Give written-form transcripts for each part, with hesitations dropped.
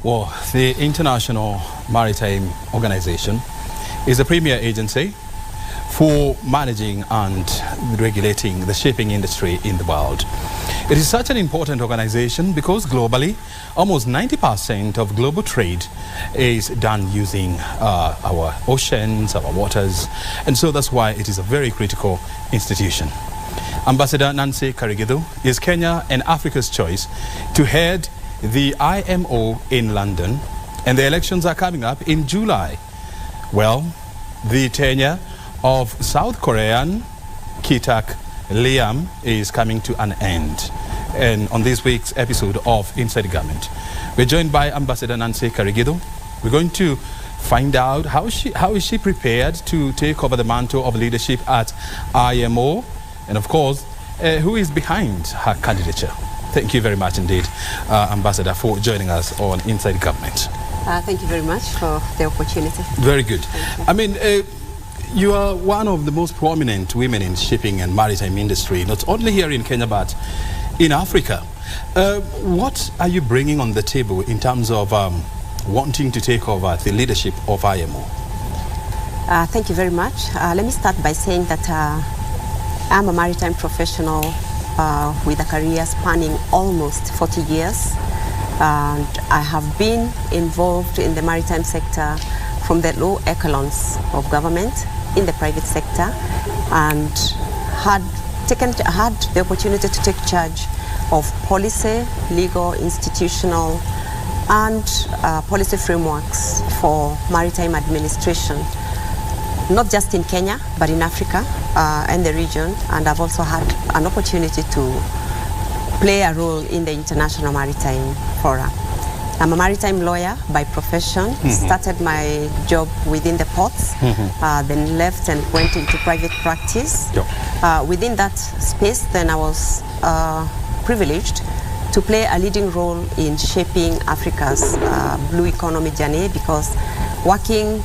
Well, the International Maritime Organization is a premier agency for managing and regulating the shipping industry in the world. It is such an important organization because globally, almost 90% of global trade is done using our oceans, our waters, and so that's why it is a very critical institution. Ambassador Nancy Karigithu is Kenya and Africa's choice to head the IMO in London, and the elections are coming up in July. Well, the tenure of South Korean Kitak Liam is coming to an end. And on this week's episode of Inside Government, we're joined by Ambassador Nancy Karigithu. We're going to find out how is she prepared to take over the mantle of leadership at IMO, and of course, who is behind her candidature. Thank you very much indeed, Ambassador, for joining us on Inside Government. Thank you very much for the opportunity. Very good. I mean, you are one of the most prominent women in shipping and maritime industry, not only here in Kenya, but in Africa. What are you bringing on the table in terms of wanting to take over the leadership of IMO? Thank you very much. Let me start by saying that I'm a maritime professional with a career spanning almost 40 years. And I have been involved in the maritime sector from the low echelons of government in the private sector, and had the opportunity to take charge of policy, legal, institutional, and policy frameworks for maritime administration, not just in Kenya, but in Africa and the region. And I've also had an opportunity to play a role in the International Maritime Forum. I'm a maritime lawyer by profession. Started my job within the ports, then left and went into private practice. Within that space, then I was privileged to play a leading role in shaping Africa's blue economy journey, because working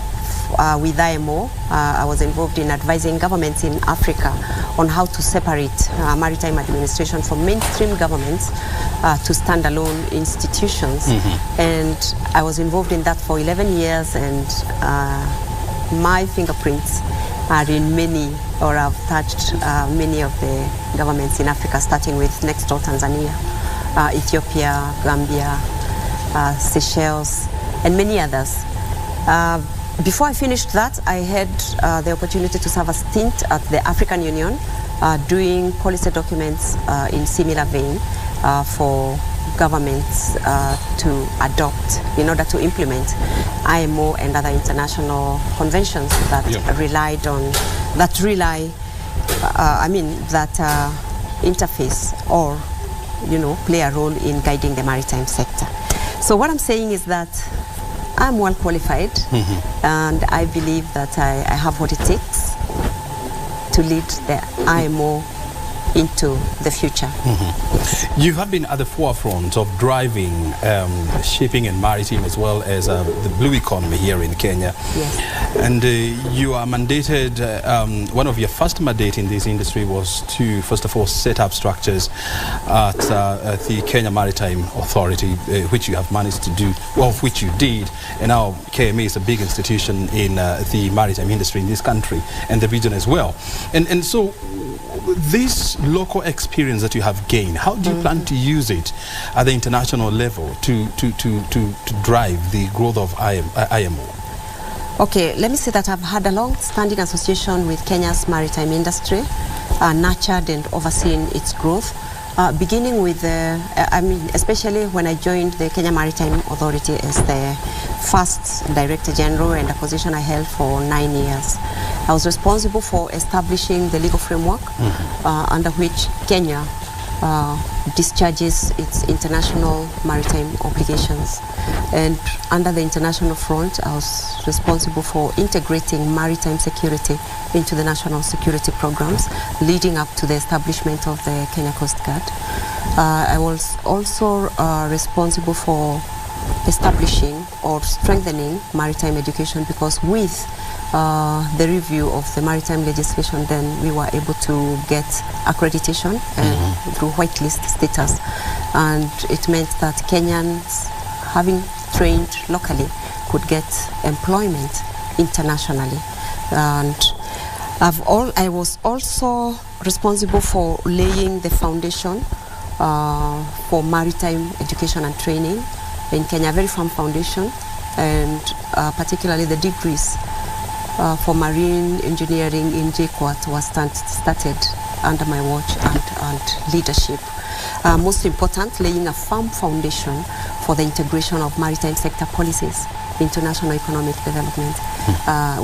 with IMO, I was involved in advising governments in Africa on how to separate maritime administration from mainstream governments to standalone institutions. And I was involved in that for 11 years, and my fingerprints are in many, or I've touched many of the governments in Africa, starting with next door Tanzania, Ethiopia, Gambia, Seychelles, and many others. Before I finished that, I had the opportunity to serve a stint at the African Union, doing policy documents in similar vein for governments to adopt in order to implement IMO and other international conventions that interface or play a role in guiding the maritime sector. So what I'm saying is that I'm well qualified, and I believe that I have what it takes to lead the IMO into the future. You have been at the forefront of driving shipping and maritime, as well as the blue economy here in Kenya. Yes. And you are mandated, one of your first mandate in this industry was to, first of all, set up structures at the Kenya Maritime Authority, which you have managed to do, well, which you did. And now KMA is a big institution in the maritime industry in this country and the region as well. And so this local experience that you have gained, how do you plan to use it at the international level to drive the growth of IMO? Okay, let me say that I've had a long-standing association with Kenya's maritime industry, nurtured and overseen its growth, beginning with especially when I joined the Kenya Maritime Authority as the first Director General, and a position I held for 9 years. I was responsible for establishing the legal framework under which Kenya discharges its international maritime obligations. And under the international front, I was responsible for integrating maritime security into the national security programs, leading up to the establishment of the Kenya Coast Guard. I was also responsible for establishing or strengthening maritime education, because with the review of the maritime legislation, then we were able to get accreditation through whitelist status, and it meant that Kenyans having trained locally could get employment internationally. And I was also responsible for laying the foundation for maritime education and training in Kenya, a very firm foundation, and particularly the degrees for marine engineering in JKUAT was started under my watch and leadership. Most important, laying a firm foundation for the integration of maritime sector policies into national economic development,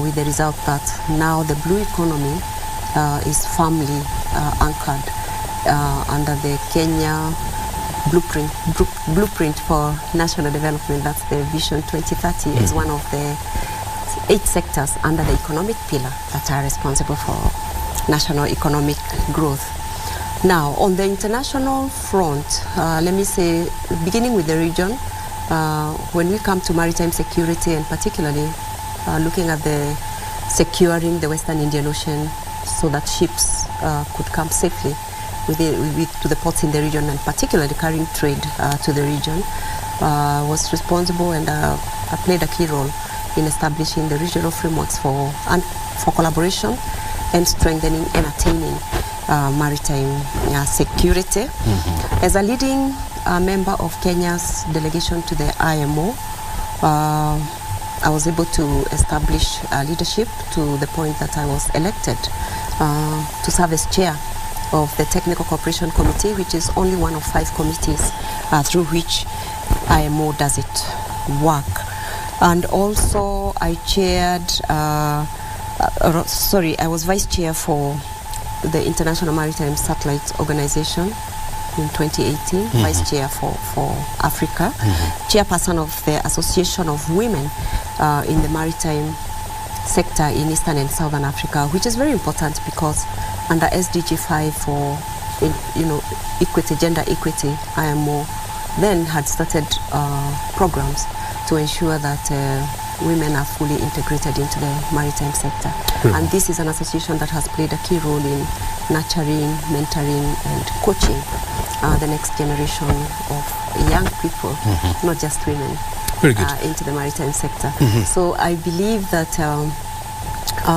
with the result that now the blue economy is firmly anchored under the Kenya blueprint for national development. That's the Vision 2030. Is one of the 8 sectors under the economic pillar that are responsible for national economic growth. Now, on the international front, let me say, beginning with the region, when we come to maritime security, and particularly looking at the securing the Western Indian Ocean so that ships could come safely to the ports in the region, and particularly carrying trade to the region, was responsible and played a key role in establishing the regional frameworks for collaboration and strengthening and attaining maritime security. As a leading member of Kenya's delegation to the IMO, I was able to establish leadership to the point that I was elected to serve as chair of the Technical Cooperation Committee, which is only one of 5 committees through which IMO does it work. And also I was vice chair for the International Maritime Satellite Organization in 2018, vice chair for Africa, chairperson of the Association of Women in the Maritime sector in Eastern and Southern Africa, which is very important because under SDG 5 for equity, gender equity, IMO then had started programs to ensure that women are fully integrated into the maritime sector. And this is an association that has played a key role in nurturing, mentoring, and coaching the next generation of young people, not just women, into the maritime sector. So I believe that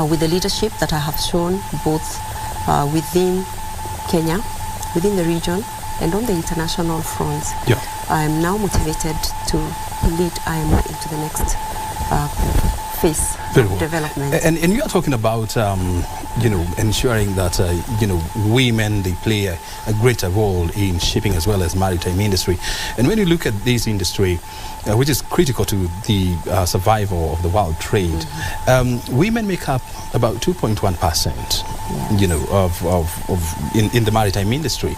with the leadership that I have shown both within Kenya, within the region, and on the international front, I am now motivated to lead IMO into the next phase of development. And you are talking about ensuring that women, they play a greater role in shipping as well as maritime industry. And when you look at this industry, which is critical to the survival of the world trade, women make up about 2.1%, in the maritime industry.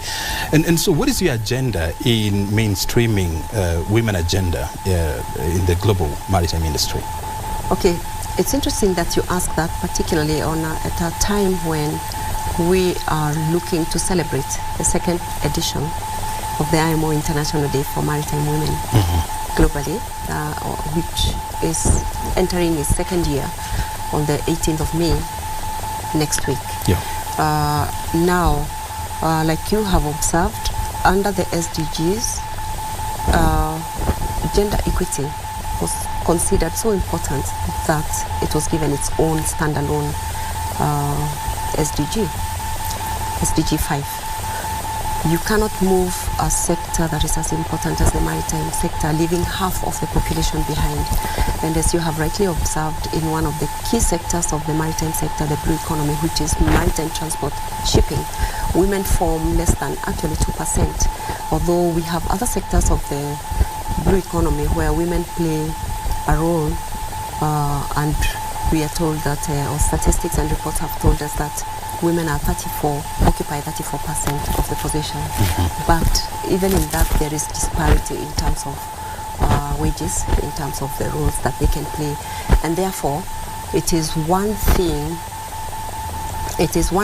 And so what is your agenda in mainstreaming women agenda in the global maritime industry? Okay, it's interesting that you ask that, particularly at a time when we are looking to celebrate the 2nd edition of the IMO International Day for Maritime Women globally, which is entering its 2nd year on the 18th of May next week. Now, like you have observed, under the SDGs, gender equity was considered so important that it was given its own standalone SDG 5. You cannot move a sector that is as important as the maritime sector, leaving half of the population behind. And as you have rightly observed, in one of the key sectors of the maritime sector, the blue economy, which is maritime transport, shipping, women form less than actually 2%. Although we have other sectors of the blue economy where women play a role, and we are told that, or statistics and reports have told us that women occupy 34% of the position. But even in that, there is disparity in terms of wages, in terms of the roles that they can play. And therefore, it is one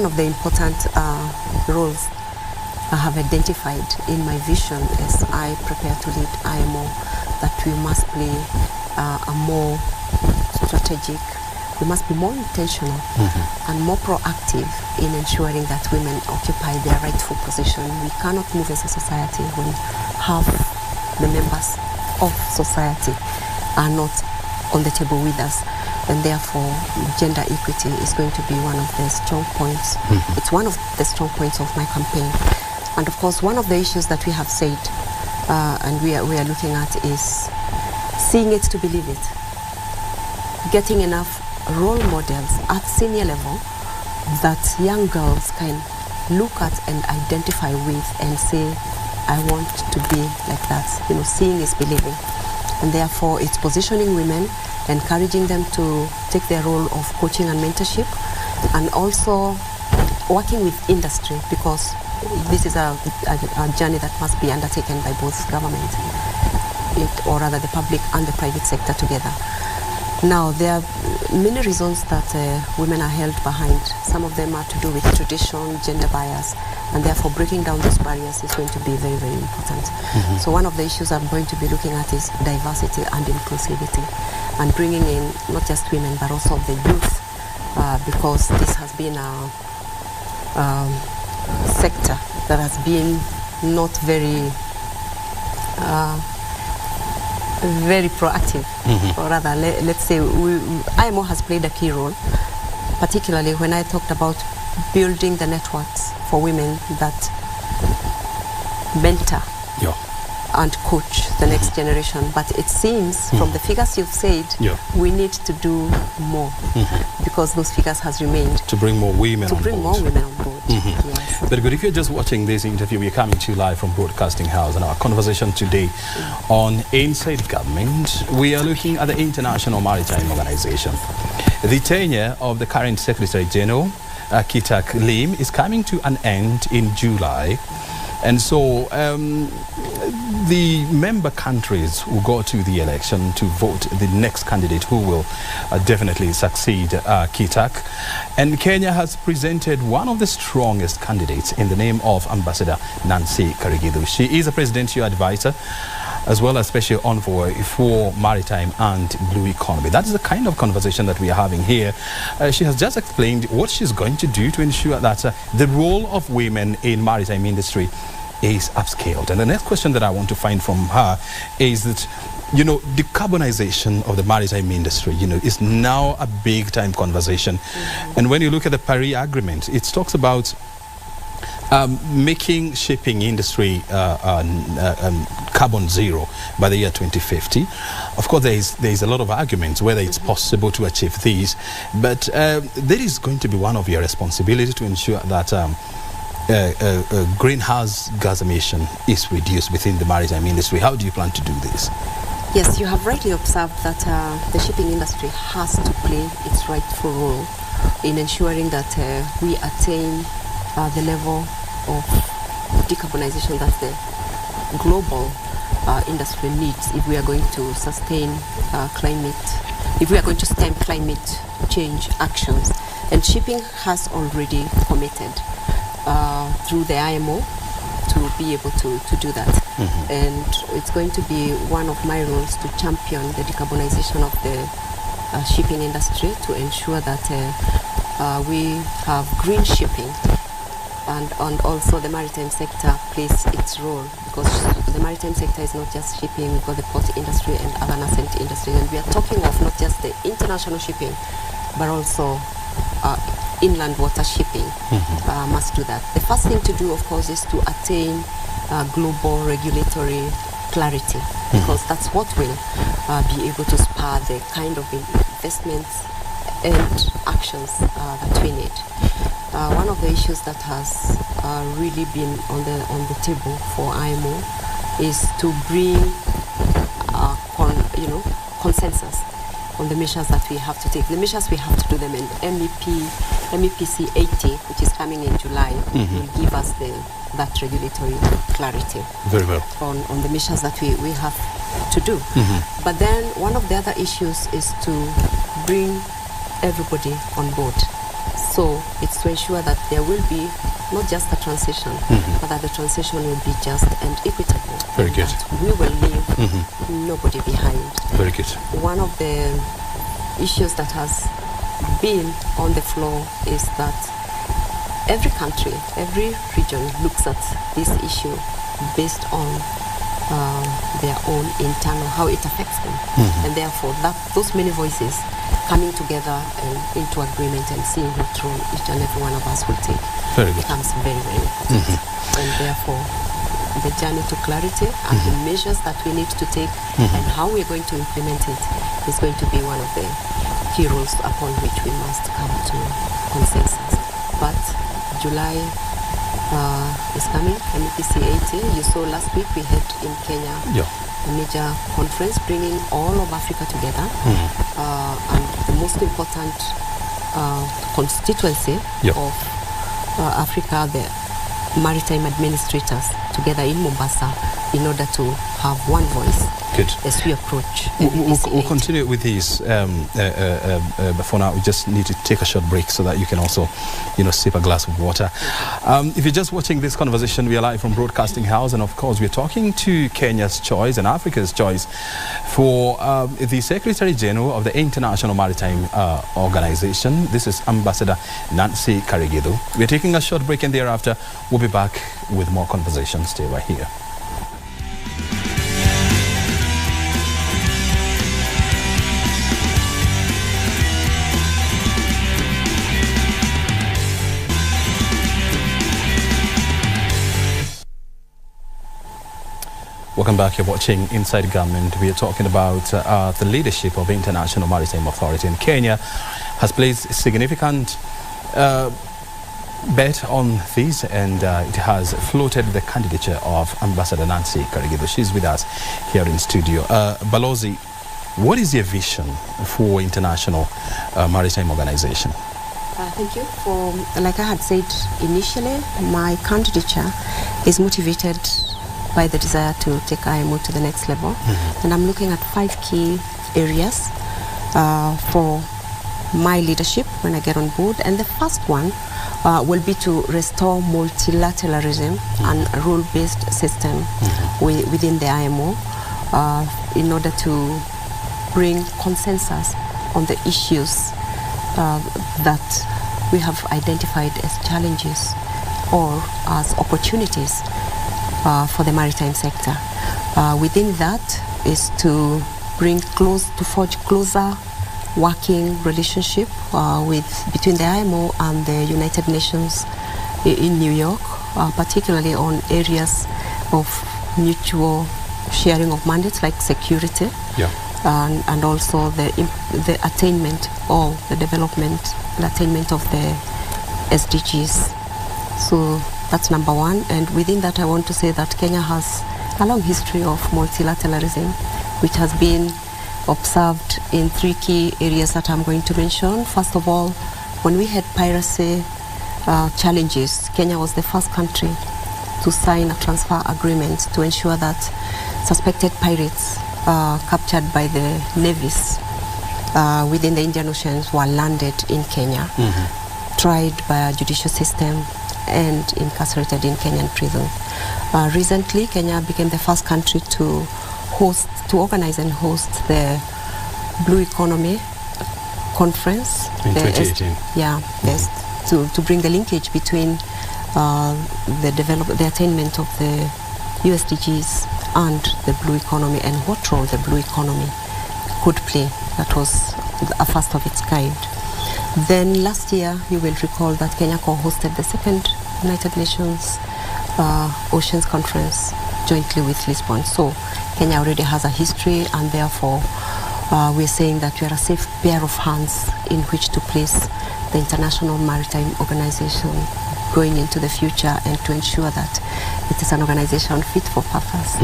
of the important roles I have identified in my vision as I prepare to lead IMO, that we must play a more strategic, we must be more intentional and more proactive in ensuring that women occupy their rightful position. We cannot move as a society when half the members of society are not on the table with us. And therefore, gender equity is going to be one of the strong points. It's one of the strong points of my campaign. And of course, one of the issues that we have said and we are looking at is seeing it to believe it. Getting enough role models at senior level that young girls can look at and identify with and say, I want to be like that. You know, seeing is believing. And therefore, it's positioning women, encouraging them to take their role of coaching and mentorship, and also working with industry, because this is a journey that must be undertaken by both government, or rather the public and the private sector together. Now, there are many reasons that women are held behind. Some of them are to do with tradition, gender bias, and therefore breaking down those barriers is going to be very, very important. So one of the issues I'm going to be looking at is diversity and inclusivity, and bringing in not just women but also the youth, because this has been a sector that has been not very very proactive, or rather, let's say IMO has played a key role, particularly when I talked about building the networks for women that mentor and coach the next generation. But it seems from the figures you've said, we need to do more, because those figures has remained. To bring more women on board. To bring more women on board. Yes. Very good. If you're just watching this interview, we're coming to you live from Broadcasting House, and our conversation today on Inside Government, we are looking at the International Maritime Organization. The tenure of the current Secretary General, Kitak Lim, is coming to an end in July. And so the member countries will go to the election to vote the next candidate who will definitely succeed Kitak. And Kenya has presented one of the strongest candidates in the name of Ambassador Nancy Karigithu. She is a presidential advisor as well as special envoy for maritime and blue economy. That's the kind of conversation that we are having here. She has just explained what she's going to do to ensure that the role of women in maritime industry is upscaled. And the next question that I want to find from her is that, you know, decarbonization of the maritime industry, you know, is now a big time conversation. And when you look at the Paris Agreement, it talks about making shipping industry carbon zero by the year 2050. Of course, there is a lot of arguments whether it's possible to achieve these, but there is going to be one of your responsibilities to ensure that greenhouse gas emission is reduced within the maritime industry. How do you plan to do this? Yes, you have rightly observed that the shipping industry has to play its rightful role in ensuring that we attain the level of decarbonization that the global industry needs if we are going to sustain if we are going to stem climate change actions. And shipping has already committed through the IMO to be able to do that. And it's going to be one of my roles to champion the decarbonization of the shipping industry, to ensure that we have green shipping, and also the maritime sector plays its role, because the maritime sector is not just shipping. We've got the port industry and other nascent industries, and we are talking of not just the international shipping but also inland water shipping must do that. The first thing to do, of course, is to attain global regulatory clarity, because that's what will be able to spur the kind of investments and actions that we need. One of the issues that has really been on the table for IMO is to bring consensus on the measures that we have to take. The measures we have to do them in MEPC 80, which is coming in July, will give us that regulatory clarity. Very well. On the measures that we have to do. But then one of the other issues is to bring everybody on board. So it's to ensure that there will be not just a transition, but that the transition will be just and equitable. Very good. That we will leave nobody behind. Very good. One of the issues that has been on the floor is that every country, every region looks at this issue based on their own internal, how it affects them. And therefore, those many voices coming together and into agreement and seeing what role each and every one of us will take becomes very, very important. And therefore, the journey to clarity and the measures that we need to take and how we're going to implement it is going to be one of the key roles upon which we must come to consensus. But July is coming, MEPC 80. You saw last week we had in Kenya a major conference bringing all of Africa together, and the most important constituency of Africa, the maritime administrators, together in Mombasa in order to have one voice as we approach. We'll continue with these, but for now we just need to take a short break so that you can also, sip a glass of water. If you're just watching this conversation, we are live from Broadcasting House, and of course we're talking to Kenya's choice and Africa's choice for the Secretary General of the International Maritime Organization. This is Ambassador Nancy Karigithu. We're taking a short break, and thereafter we'll be back with more conversations. Stay right here. Welcome back. You're watching Inside Government. We are talking about the leadership of International Maritime Authority in Kenya has placed a significant bet on this, and it has floated the candidature of Ambassador Nancy Karigithu. She's with us here in studio. Balozi, what is your vision for International Maritime Organization? Thank you. Like I had said initially, my candidature is motivated by the desire to take IMO to the next level. And I'm looking at 5 key areas for my leadership when I get on board. And the first one will be to restore multilateralism and a rule-based system within the IMO in order to bring consensus on the issues that we have identified as challenges or as opportunities for the maritime sector. Within that is to forge closer working relationship between the IMO and the United Nations in New York, particularly on areas of mutual sharing of mandates like security, and also the attainment or the development and attainment of the SDGs. So that's number one. And within that, I want to say that Kenya has a long history of multilateralism, which has been observed in 3 key areas that I'm going to mention. First of all, when we had piracy challenges, Kenya was the first country to sign a transfer agreement to ensure that suspected pirates captured by the navies within the Indian Oceans were landed in Kenya, tried by a judicial system, and incarcerated in Kenyan prison. Recently, Kenya became the first country to organize and host the Blue Economy Conference. In 2018. To bring the linkage between the attainment of the USDGs and the Blue Economy, and what role the Blue Economy could play. That was a first of its kind. Then last year, you will recall that Kenya co-hosted the second United Nations Oceans Conference jointly with Lisbon. So Kenya already has a history, and therefore we're saying that we are a safe pair of hands in which to place the International Maritime Organization going into the future, and to ensure that it is an organization fit for purpose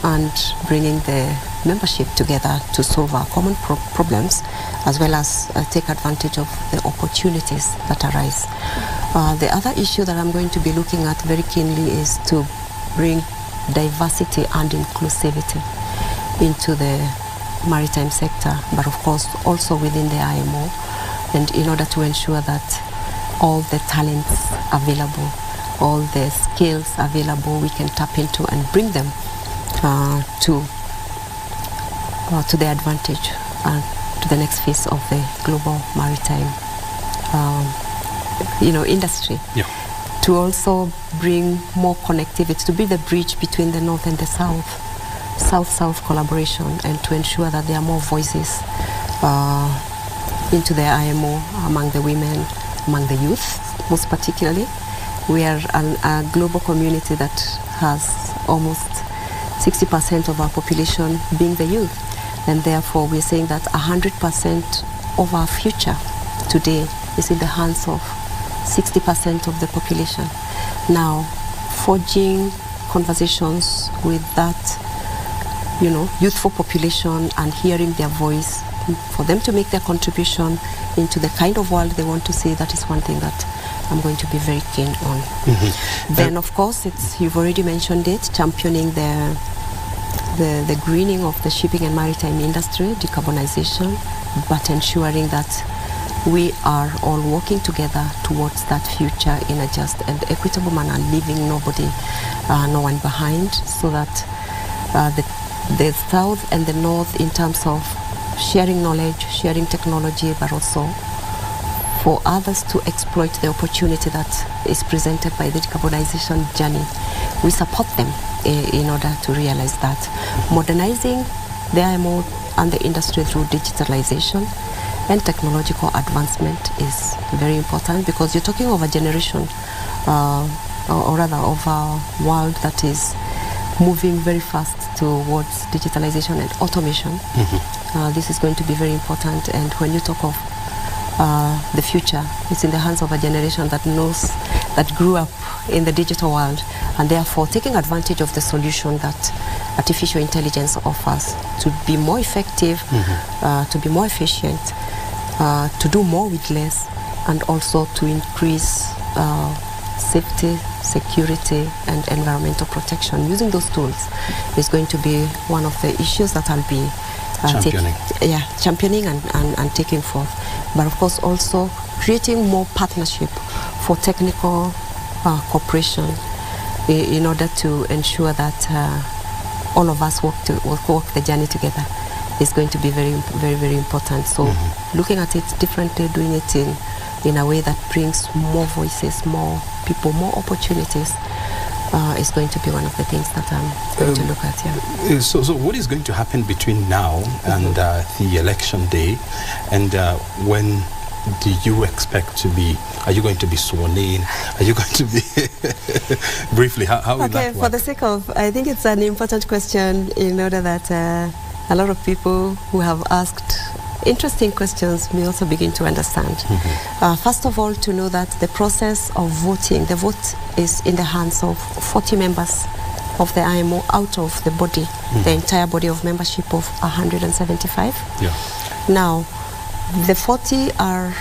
and bringing the membership together to solve our common problems, as well as take advantage of the opportunities that arise. The other issue that I'm going to be looking at very keenly is to bring diversity and inclusivity into the maritime sector, but of course also within the IMO, and in order to ensure that all the talents available, all the skills available, we can tap into and bring them to the advantage and to the next phase of the global maritime industry. To also bring more connectivity, to be the bridge between the north and the south, South-South collaboration and to ensure that there are more voices into the IMO among the women, among the youth, most particularly. We are a global community that has almost 60% of our population being the youth, and therefore we're saying that 100% of our future today is in the hands of 60% of the population. Now, forging conversations with that, youthful population and hearing their voice, for them to make their contribution into the kind of world they want to see, that is one thing that I'm going to be very keen on. Then, of course, you've already mentioned it, championing the greening of the shipping and maritime industry, decarbonization, but ensuring that we are all working together towards that future in a just and equitable manner, leaving no one behind, so that the South and the North, in terms of sharing knowledge, sharing technology, but also for others to exploit the opportunity that is presented by the decarbonization journey, we support them in order to realize that. Modernizing the IMO and the industry through digitalization and technological advancement is very important, because you're talking of a generation, or rather of a world that is moving very fast towards digitalization and automation. This is going to be very important, and when you talk of the future, it's in the hands of a generation that grew up in the digital world, and therefore taking advantage of the solution that artificial intelligence offers to be more effective, to be more efficient, to do more with less, and also to increase safety, security, and environmental protection. Using those tools is going to be one of the issues that I'll be championing and taking forth. But of course also creating more partnership for technical cooperation in order to ensure that all of us walk the journey together is going to be very, very, very important. So looking at it differently, doing it in a way that brings more voices, more people, more opportunities is going to be one of the things that I'm going to look at. So what is going to happen between now and the election day, and when do you expect to be, are you going to be sworn in? Are you going to be, briefly, how will that work? For the sake of, I think it's an important question in order that a lot of people who have asked interesting questions may also begin to understand. First of all, to know that the process of voting, the vote is in the hands of 40 members of the IMO out of the body, the entire body of membership of 175. Now, the 40 are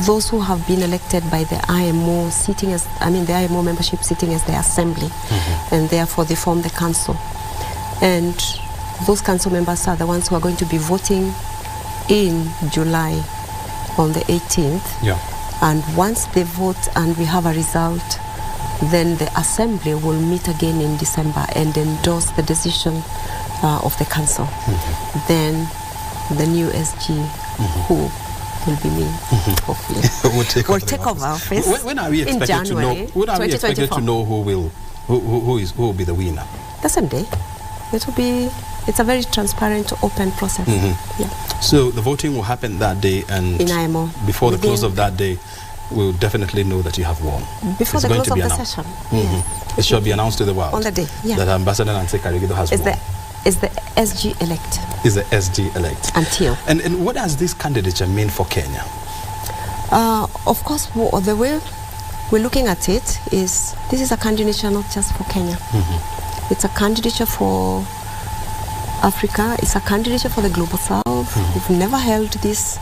those who have been elected by the IMO the IMO membership sitting as the assembly, and therefore they form the council. And those council members are the ones who are going to be voting in July on the 18th. And once they vote and we have a result, then the assembly will meet again in December and endorse the decision of the council. Then the new SG, who will be me, hopefully, will take over office. When are we expected to know? When are we expected to know who will be the winner? The same day. It's a very transparent, open process. So the voting will happen that day, and in IMO, before the close of that day, we'll definitely know that you have won. Before the close of the session. It shall be announced to the world on the day that Ambassador Nancy Karigithu has won. Is the SG elect. Is the SG elect. Until. And what does this candidature mean for Kenya? Of course, the way we're looking at it is, this is a candidature not just for Kenya. It's a candidature for Africa. It's a candidature for the Global South. We've never held this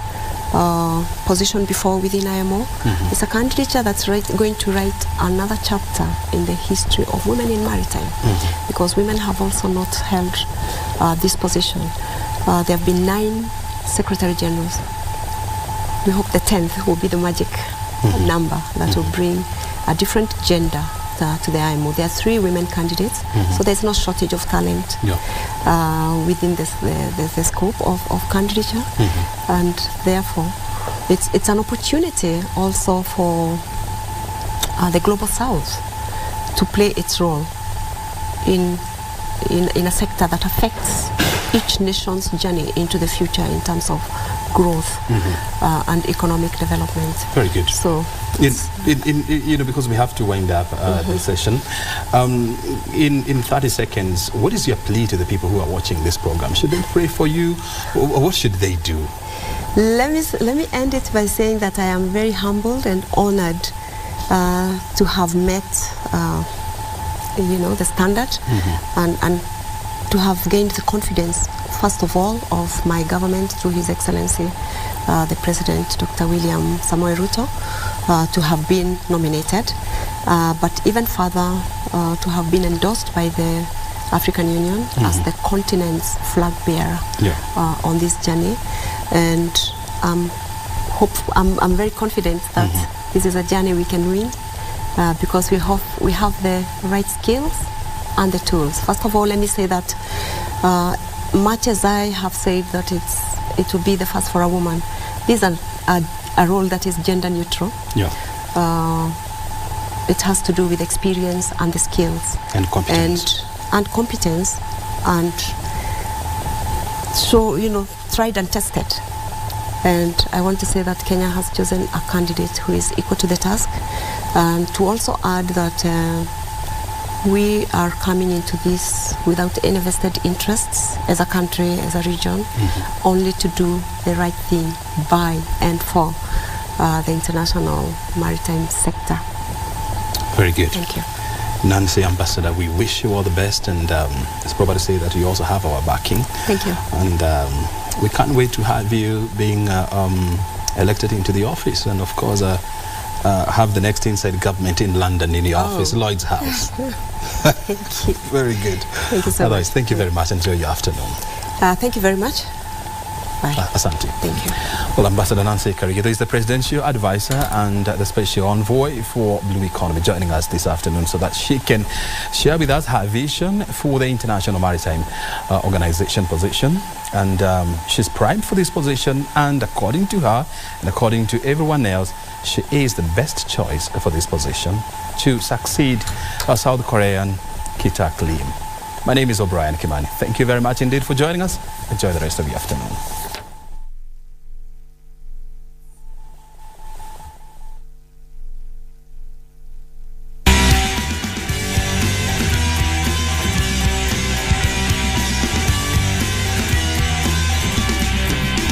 position before within IMO. It's a candidature that's going to write another chapter in the history of women in maritime, because women have also not held this position. There have been 9 Secretary Generals. We hope the 10th will be the magic number that will bring a different gender to the IMO. There are 3 women candidates, so there's no shortage of talent within the scope of candidature, and therefore it's an opportunity also for the Global South to play its role in in a sector that affects each nation's journey into the future in terms of growth and economic development. Very good. So, because we have to wind up the session, in 30 seconds, what is your plea to the people who are watching this program? Should they pray for you, or what should they do? Let me end it by saying that I am very humbled and honored to have met, the standard and to have gained the confidence, first of all, of my government through His Excellency, the President, Dr. William Samoei Ruto, to have been nominated, but even further, to have been endorsed by the African Union as the continent's flag bearer on this journey. And I'm very confident that this is a journey we can win because we have the right skills and the tools. First of all, let me say that much as I have said that it will be the first for a woman, this is a role that is gender neutral. Yeah. It has to do with experience and the skills and competence. And competence, and so tried and tested. And I want to say that Kenya has chosen a candidate who is equal to the task, and to also add that we are coming into this without any vested interests as a country, as a region, only to do the right thing by and for the international maritime sector. Very good. Thank you. Nancy, Ambassador, we wish you all the best, and it's proper to say that you also have our backing. Thank you. And we can't wait to have you being elected into the office, and of course have the next Inside Government in London in your office, Lloyd's House. Thank you. Very good. Thank you so much. Otherwise, thank you very much. Enjoy your afternoon. Thank you very much. Bye. Asante. Thank you. Well, Ambassador Nancy Karigithu is the Presidential Advisor and the Special Envoy for Blue Economy, joining us this afternoon so that she can share with us her vision for the International Maritime Organization position. And she's primed for this position, and according to her and according to everyone else, she is the best choice for this position to succeed South Korean Kitak Lim. My name is O'Brien Kimani. Thank you very much indeed for joining us. Enjoy the rest of your afternoon.